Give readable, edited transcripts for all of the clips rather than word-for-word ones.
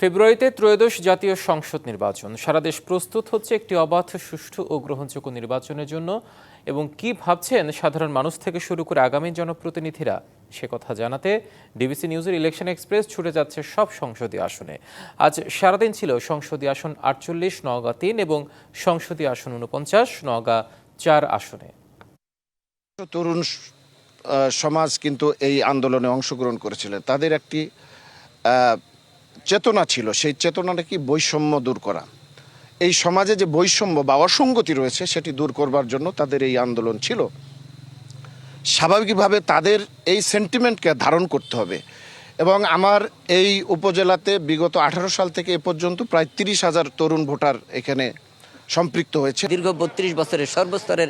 ফেব্রুয়ারিতে ত্রয়োদশ জাতীয় সংসদ নির্বাচন। সারা দেশ প্রস্তুত হচ্ছে একটি অবাধ, সুষ্ঠু ও গ্রহণযোগ্য নির্বাচনের জন্য। এবং কি ভাবছেন সাধারণ মানুষ থেকে শুরু করে আগামী জনপ্রতিনিধিরা, সে কথা জানাতে ডিবিসি নিউজের ইলেকশন এক্সপ্রেস ছুটে যাচ্ছে সব সংসদীয় আসনে। আজ সারাদিন ছিল সংসদীয় আসন 48, নওগাঁ 3 এবং সংসদীয় আসন 49, নওগাঁ 4 আসনে। তরুণ সমাজ কিন্তু এই আন্দোলনে অংশগ্রহণ করেছিলেন। তাদের একটি চেতনা ছিল, সেই চেতনাটা কি বৈষম্য দূর করা। এই সমাজে যে বৈষম্য বা অসঙ্গতি রয়েছে সেটি দূর করবার জন্য তাদের এই আন্দোলন ছিল। স্বাভাবিকভাবে তাদের এই সেন্টিমেন্টকে ধারণ করতে হবে। এবং আমার এই উপজেলাতে বিগত 18 সাল থেকে এ পর্যন্ত প্রায় 30,000 তরুণ ভোটার এখানে সম্পৃক্ত হয়েছে। দীর্ঘ 32 বছরের সর্বস্তরের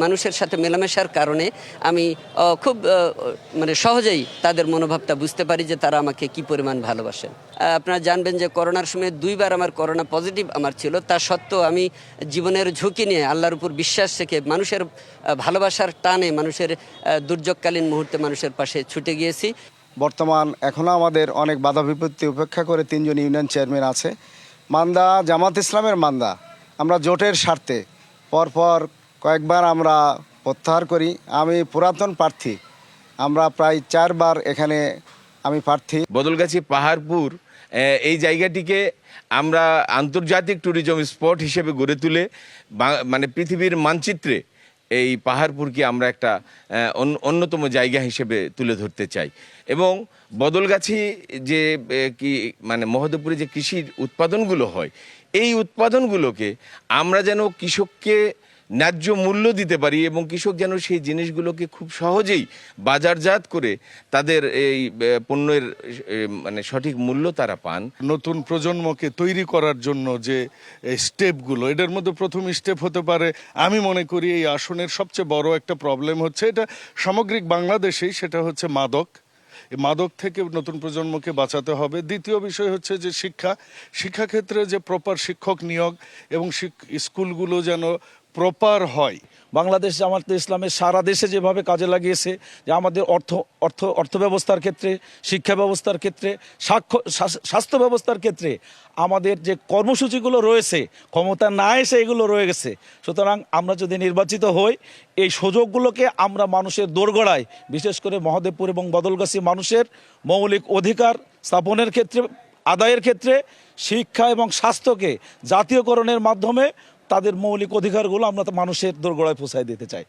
মানুষের সাথে মেলামেশার কারণে আমি খুব সহজেই তাদের মনোভাবটা বুঝতে পারি যে তারা আমাকে কি পরিমাণ ভালোবাসেন। আপনারা জানবেন যে করোনার সময় 2বার আমার করোনা পজিটিভ আমার ছিল, তা সত্ত্বেও আমি জীবনের ঝুঁকি নিয়ে আল্লাহর উপর বিশ্বাস রেখে মানুষের ভালোবাসার টানে মানুষের দুর্যোগকালীন মুহূর্তে মানুষের পাশে ছুটে গিয়েছি। বর্তমান এখনও আমাদের অনেক বাধা বিপত্তি উপেক্ষা করে 3 জন ইউনিয়ন চেয়ারম্যান আছে। মান্দা জামাত ইসলামের মান্দা আমরা জোটের স্বার্থে পরপর কয়েকবার আমরা প্রত্যাহার করি। আমি পুরাতন প্রার্থী, আমরা প্রায় 4 বার এখানে আমি প্রার্থী। বদলগাছি পাহাড়পুর এই জায়গাটিকে আমরা আন্তর্জাতিক ট্যুরিজম স্পট হিসেবে গড়ে তুলে পৃথিবীর মানচিত্রে এই পাহাড়পুরকে আমরা একটা অন্যতম জায়গা হিসেবে তুলে ধরতে চাই। এবং বদলগাছি যে মহদেবপুরে যে কৃষির উৎপাদনগুলো হয়, এই উৎপাদনগুলোকে আমরা যেন কৃষককে ন্যায্য মূল্য দিতে পারি এবং কৃষক যেন সেই জিনিসগুলোকে খুব সহজেই বাজারজাত করে তাদের এই পণ্যের সঠিক মূল্য তারা পান। নতুন প্রজন্মকে তৈরি করার জন্য যে স্টেপগুলো, এটার মধ্যে প্রথম স্টেপ হতে পারে, আমি মনে করি এই আসনের সবচেয়ে বড় একটা প্রবলেম হচ্ছে, এটা সামগ্রিক বাংলাদেশেই, সেটা হচ্ছে মাদক। এই মাদক থেকে নতুন প্রজন্মকে বাঁচাতে হবে। দ্বিতীয় বিষয় হচ্ছে যে শিক্ষাক্ষেত্রে যে প্রপার শিক্ষক নিয়োগ এবং স্কুলগুলো যেন প্রপার হয়। বাংলাদেশ জামায়াতে ইসলামের সারা দেশে যেভাবে কাজে লাগিয়েছে, যে আমাদের অর্থ ব্যবস্থার ক্ষেত্রে, শিক্ষা ব্যবস্থার ক্ষেত্রে, স্বাস্থ্য ব্যবস্থার ক্ষেত্রে আমাদের যে কর্মসূচিগুলো রয়েছে, ক্ষমতা না এসে এগুলো রয়ে গেছে। সুতরাং আমরা যদি নির্বাচিত হই, এই সুযোগগুলোকে আমরা মানুষের দোরগোড়ায়, বিশেষ করে মহদেবপুর এবং বদলগাছি মানুষের মৌলিক অধিকার স্থাপনের ক্ষেত্রে, আদায়ের ক্ষেত্রে, শিক্ষা এবং স্বাস্থ্যকে জাতীয়করণের মাধ্যমে তাদের মৌলিক অধিকারগুলো আমরা মানুষের দোরগোড়ায় পৌঁছায় দিতে চাই।